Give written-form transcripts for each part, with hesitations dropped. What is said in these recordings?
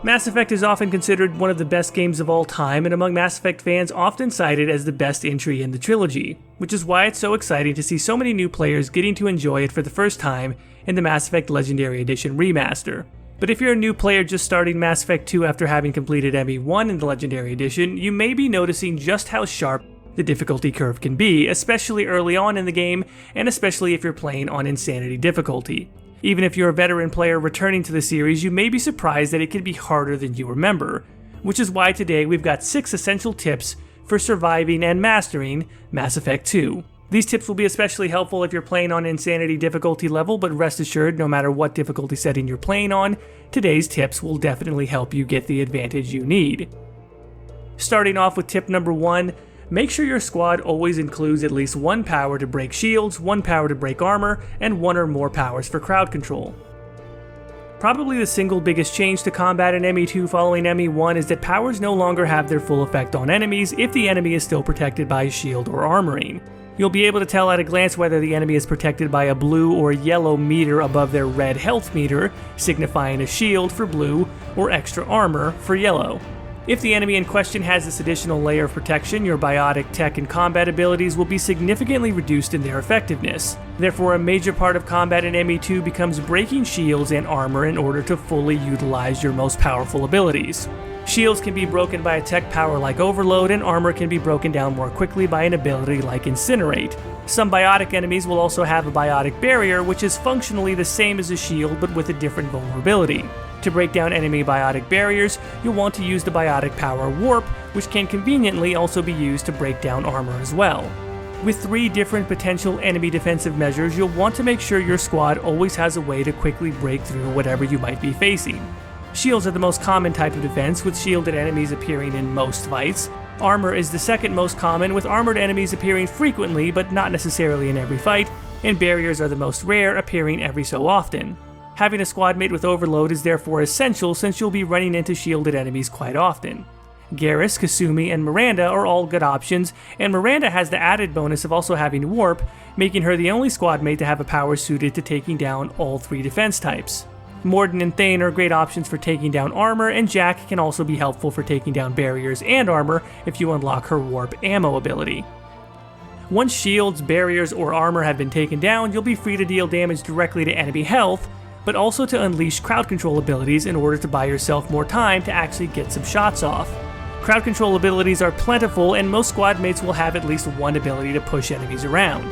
Mass Effect is often considered one of the best games of all time, and among Mass Effect fans often cited as the best entry in the trilogy, which is why it's so exciting to see so many new players getting to enjoy it for the first time in the Mass Effect Legendary Edition remaster. But if you're a new player just starting Mass Effect 2 after having completed ME1 in the Legendary Edition, you may be noticing just how sharp the difficulty curve can be, especially early on in the game, and especially if you're playing on Insanity difficulty. Even if you're a veteran player returning to the series, you may be surprised that it can be harder than you remember, which is why today we've got 6 essential tips for surviving and mastering Mass Effect 2. These tips will be especially helpful if you're playing on Insanity difficulty level, but rest assured, no matter what difficulty setting you're playing on, today's tips will definitely help you get the advantage you need. Starting off with tip number 1, make sure your squad always includes at least 1 power to break shields, 1 power to break armor, and 1 or more powers for crowd control. Probably the single biggest change to combat in ME2 following ME1 is that powers no longer have their full effect on enemies if the enemy is still protected by a shield or armoring. You'll be able to tell at a glance whether the enemy is protected by a blue or yellow meter above their red health meter, signifying a shield for blue or extra armor for yellow. If the enemy in question has this additional layer of protection, your biotic, tech, and combat abilities will be significantly reduced in their effectiveness. Therefore, a major part of combat in ME2 becomes breaking shields and armor in order to fully utilize your most powerful abilities. Shields can be broken by a tech power like Overload, and armor can be broken down more quickly by an ability like Incinerate. Some biotic enemies will also have a biotic barrier, which is functionally the same as a shield but with a different vulnerability. To break down enemy biotic barriers, you'll want to use the biotic power Warp, which can conveniently also be used to break down armor as well. With 3 different potential enemy defensive measures, you'll want to make sure your squad always has a way to quickly break through whatever you might be facing. Shields are the most common type of defense, with shielded enemies appearing in most fights. Armor is the second most common, with armored enemies appearing frequently but not necessarily in every fight, and barriers are the most rare, appearing every so often. Having a squad mate with Overload is therefore essential since you'll be running into shielded enemies quite often. Garrus, Kasumi, and Miranda are all good options, and Miranda has the added bonus of also having Warp, making her the only squad mate to have a power suited to taking down all 3 defense types. Mordin and Thane are great options for taking down armor, and Jack can also be helpful for taking down barriers and armor if you unlock her Warp ammo ability. Once shields, barriers, or armor have been taken down, you'll be free to deal damage directly to enemy health, but also to unleash crowd control abilities in order to buy yourself more time to actually get some shots off. Crowd control abilities are plentiful, and most squad mates will have at least 1 ability to push enemies around.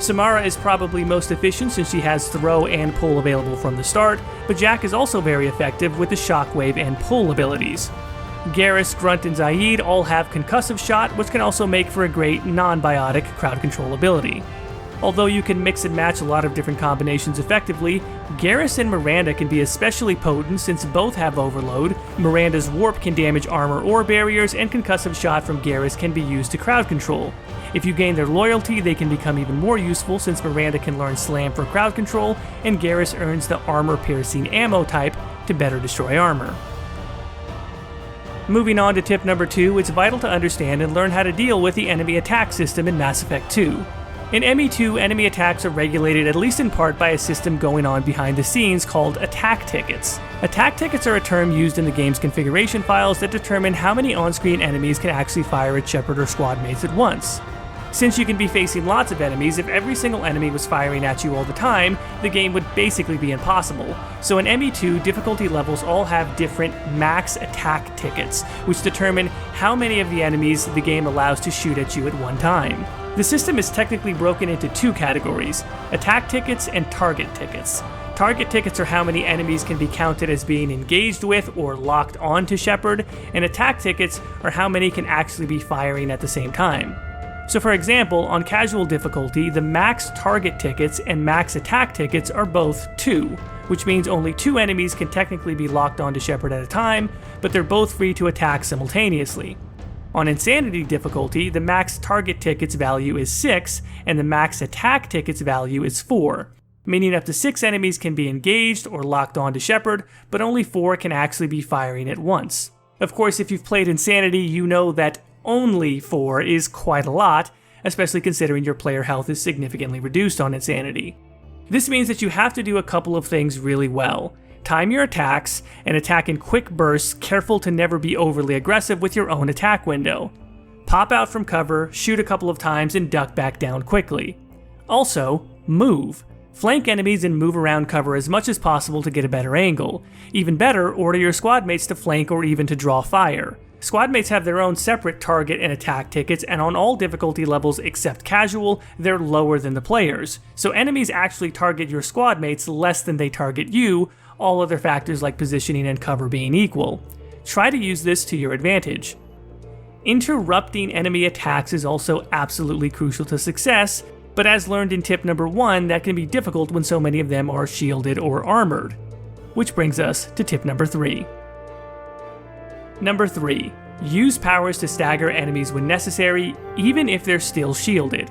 Samara is probably most efficient since she has throw and pull available from the start, but Jack is also very effective with the shockwave and pull abilities. Garrus, Grunt, and Zaid all have concussive shot, which can also make for a great non-biotic crowd control ability. Although you can mix and match a lot of different combinations effectively, Garrus and Miranda can be especially potent since both have Overload. Miranda's Warp can damage armor or barriers, and concussive shot from Garrus can be used to crowd control. If you gain their loyalty, they can become even more useful since Miranda can learn Slam for crowd control, and Garrus earns the armor-piercing ammo type to better destroy armor. Moving on to tip number 2, it's vital to understand and learn how to deal with the enemy attack system in Mass Effect 2. In ME2, enemy attacks are regulated at least in part by a system going on behind the scenes called attack tickets. Attack tickets are a term used in the game's configuration files that determine how many on-screen enemies can actually fire at Shepard or squad mates at once. Since you can be facing lots of enemies, if every single enemy was firing at you all the time, the game would basically be impossible. So in ME2, difficulty levels all have different max attack tickets, which determine how many of the enemies the game allows to shoot at you at one time. The system is technically broken into 2 categories: attack tickets and target tickets. Target tickets are how many enemies can be counted as being engaged with or locked onto Shepard, and attack tickets are how many can actually be firing at the same time. So for example, on casual difficulty, the max target tickets and max attack tickets are both 2, which means only 2 enemies can technically be locked onto Shepard at a time, but they're both free to attack simultaneously. On Insanity difficulty, the max target tickets value is 6, and the max attack tickets value is 4, meaning up to 6 enemies can be engaged or locked onto Shepard, but only 4 can actually be firing at once. Of course, if you've played Insanity, you know that only 4 is quite a lot, especially considering your player health is significantly reduced on Insanity. This means that you have to do a couple of things really well. time your attacks, and attack in quick bursts, careful to never be overly aggressive with your own attack window. Pop out from cover, shoot a couple of times, and duck back down quickly. Also, move. Flank enemies and move around cover as much as possible to get a better angle. Even better, order your squad mates to flank or even to draw fire. Squad mates have their own separate target and attack tickets, and on all difficulty levels except casual, they're lower than the players. So enemies actually target your squad mates less than they target you, all other factors like positioning and cover being equal. Try to use this to your advantage. Interrupting enemy attacks is also absolutely crucial to success, but as learned in tip number 1, that can be difficult when so many of them are shielded or armored. Which brings us to tip number 3. Number 3. Use powers to stagger enemies when necessary, even if they're still shielded.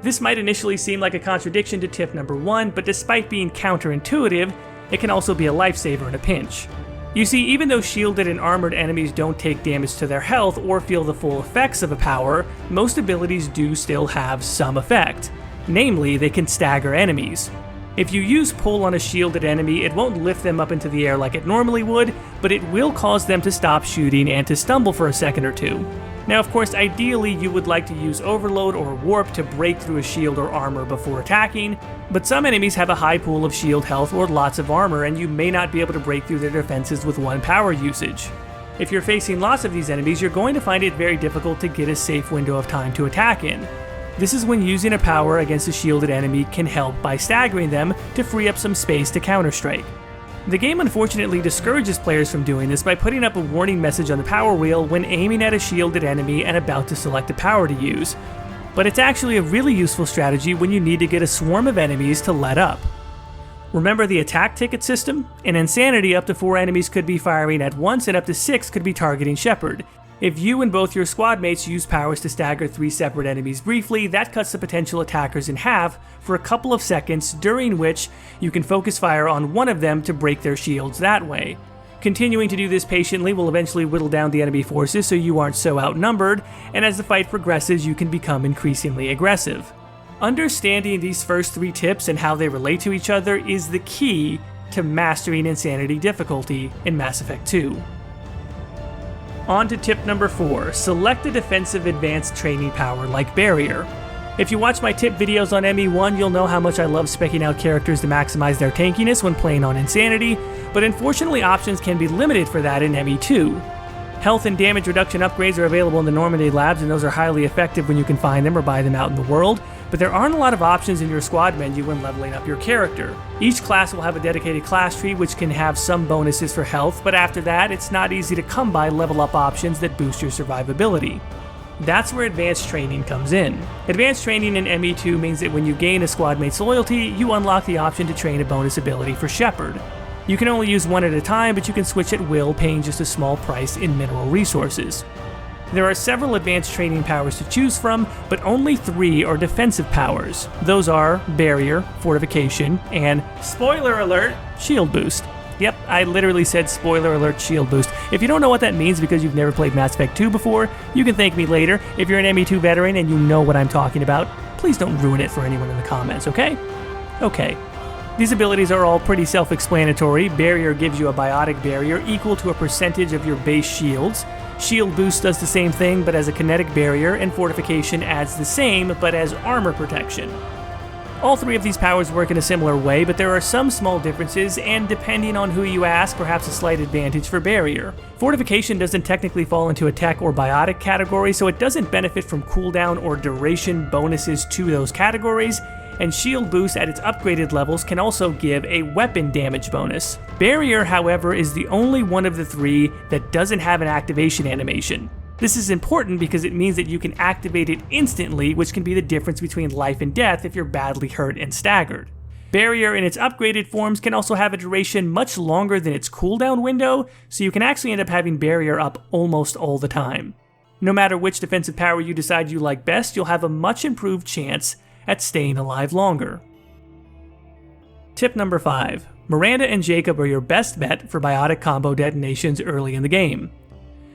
This might initially seem like a contradiction to tip number 1, but despite being counterintuitive, it can also be a lifesaver in a pinch. You see, even though shielded and armored enemies don't take damage to their health or feel the full effects of a power, most abilities do still have some effect. Namely, they can stagger enemies. If you use pull on a shielded enemy, it won't lift them up into the air like it normally would, but it will cause them to stop shooting and to stumble for a second or two. Now of course, ideally you would like to use overload or warp to break through a shield or armor before attacking, but some enemies have a high pool of shield health or lots of armor, and you may not be able to break through their defenses with one power usage. If you're facing lots of these enemies, you're going to find it very difficult to get a safe window of time to attack in. This is when using a power against a shielded enemy can help by staggering them to free up some space to counterstrike. The game unfortunately discourages players from doing this by putting up a warning message on the power wheel when aiming at a shielded enemy and about to select a power to use, but it's actually a really useful strategy when you need to get a swarm of enemies to let up. Remember the attack ticket system? In Insanity, up to 4 enemies could be firing at once and up to 6 could be targeting Shepard. If you and both your squad mates use powers to stagger 3 separate enemies briefly, that cuts the potential attackers in half for a couple of seconds, during which you can focus fire on one of them to break their shields that way. Continuing to do this patiently will eventually whittle down the enemy forces so you aren't so outnumbered, and as the fight progresses you can become increasingly aggressive. Understanding these first 3 tips and how they relate to each other is the key to mastering Insanity difficulty in Mass Effect 2. On to tip number 4, select a defensive advanced training power like Barrier. If you watch my tip videos on ME1, you'll know how much I love speccing out characters to maximize their tankiness when playing on Insanity, but unfortunately options can be limited for that in ME2. Health and damage reduction upgrades are available in the Normandy labs, and those are highly effective when you can find them or buy them out in the world, but there aren't a lot of options in your squad menu when leveling up your character. Each class will have a dedicated class tree which can have some bonuses for health, but after that it's not easy to come by level up options that boost your survivability. That's where advanced training comes in. Advanced training in ME2 means that when you gain a squad mate's loyalty, you unlock the option to train a bonus ability for Shepard. You can only use one at a time, but you can switch at will, paying just a small price in mineral resources. There are several advanced training powers to choose from, but only 3 are defensive powers. Those are Barrier, Fortification, and, spoiler alert, Shield Boost. Yep, I literally said spoiler alert Shield Boost. If you don't know what that means because you've never played Mass Effect 2 before, you can thank me later. If you're an ME2 veteran and you know what I'm talking about, please don't ruin it for anyone in the comments, okay? Okay. These abilities are all pretty self-explanatory. Barrier gives you a biotic barrier equal to a percentage of your base shields. Shield Boost does the same thing but as a kinetic barrier, and Fortification adds the same but as armor protection. All 3 of these powers work in a similar way, but there are some small differences, and depending on who you ask, perhaps a slight advantage for Barrier. Fortification doesn't technically fall into a tech or biotic category, so it doesn't benefit from cooldown or duration bonuses to those categories, and Shield Boost at its upgraded levels can also give a weapon damage bonus. Barrier, however, is the only one of the 3 that doesn't have an activation animation. This is important because it means that you can activate it instantly, which can be the difference between life and death if you're badly hurt and staggered. Barrier in its upgraded forms can also have a duration much longer than its cooldown window, so you can actually end up having Barrier up almost all the time. No matter which defensive power you decide you like best, you'll have a much improved chance at staying alive longer. Tip number 5. Miranda and Jacob are your best bet for biotic combo detonations early in the game.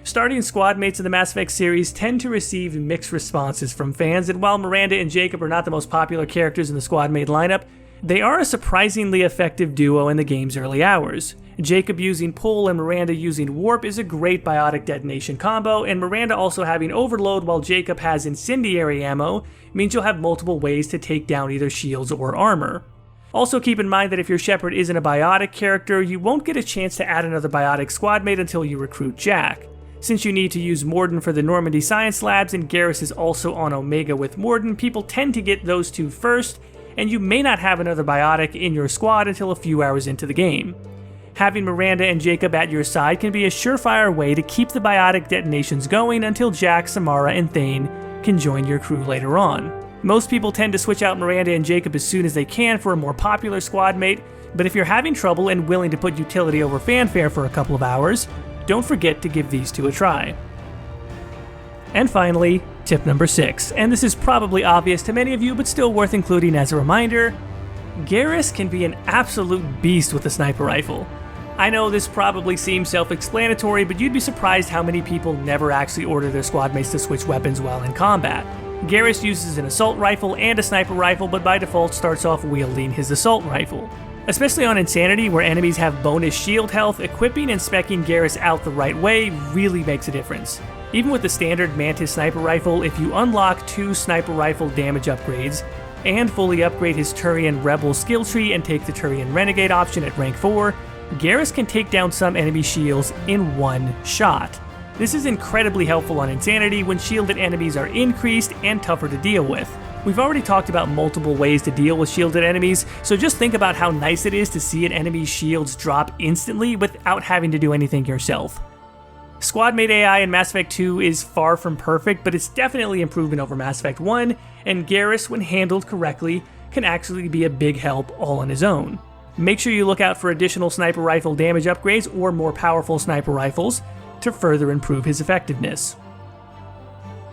Starting squad mates in the Mass Effect series tend to receive mixed responses from fans, and while Miranda and Jacob are not the most popular characters in the squad mate lineup, they are a surprisingly effective duo in the game's early hours. Jacob using pull and Miranda using warp is a great biotic detonation combo, and Miranda also having overload while Jacob has incendiary ammo means you'll have multiple ways to take down either shields or armor. Also keep in mind that if your Shepard isn't a biotic character, you won't get a chance to add another biotic squad mate until you recruit Jack. Since you need to use Morden for the Normandy Science Labs and Garrus is also on Omega with Morden, people tend to get those two first, and you may not have another biotic in your squad until a few hours into the game. Having Miranda and Jacob at your side can be a surefire way to keep the biotic detonations going until Jack, Samara, and Thane can join your crew later on. Most people tend to switch out Miranda and Jacob as soon as they can for a more popular squad mate, but if you're having trouble and willing to put utility over fanfare for a couple of hours, don't forget to give these two a try. And finally, tip number 6, and this is probably obvious to many of you but still worth including as a reminder, Garrus can be an absolute beast with a sniper rifle. I know this probably seems self-explanatory, but you'd be surprised how many people never actually order their squad mates to switch weapons while in combat. Garrus uses an assault rifle and a sniper rifle, but by default starts off wielding his assault rifle. Especially on Insanity, where enemies have bonus shield health, equipping and speccing Garrus out the right way really makes a difference. Even with the standard Mantis sniper rifle, if you unlock 2 sniper rifle damage upgrades, and fully upgrade his Turian Rebel skill tree and take the Turian Renegade option at rank 4, Garrus can take down some enemy shields in one shot. This is incredibly helpful on Insanity when shielded enemies are increased and tougher to deal with. We've already talked about multiple ways to deal with shielded enemies, so just think about how nice it is to see an enemy's shields drop instantly without having to do anything yourself. Squadmate AI in Mass Effect 2 is far from perfect, but it's definitely improvement over Mass Effect 1, and Garrus, when handled correctly, can actually be a big help all on his own. Make sure you look out for additional sniper rifle damage upgrades or more powerful sniper rifles to further improve his effectiveness.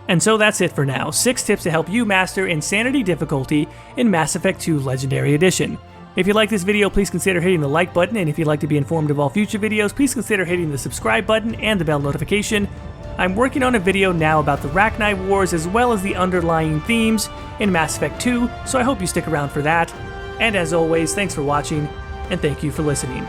And so that's it for now, 6 tips to help you master Insanity difficulty in Mass Effect 2 Legendary Edition. If you like this video, please consider hitting the like button, and if you'd like to be informed of all future videos, please consider hitting the subscribe button and the bell notification. I'm working on a video now about the Rachni Wars as well as the underlying themes in Mass Effect 2, so I hope you stick around for that. And as always, thanks for watching, and thank you for listening.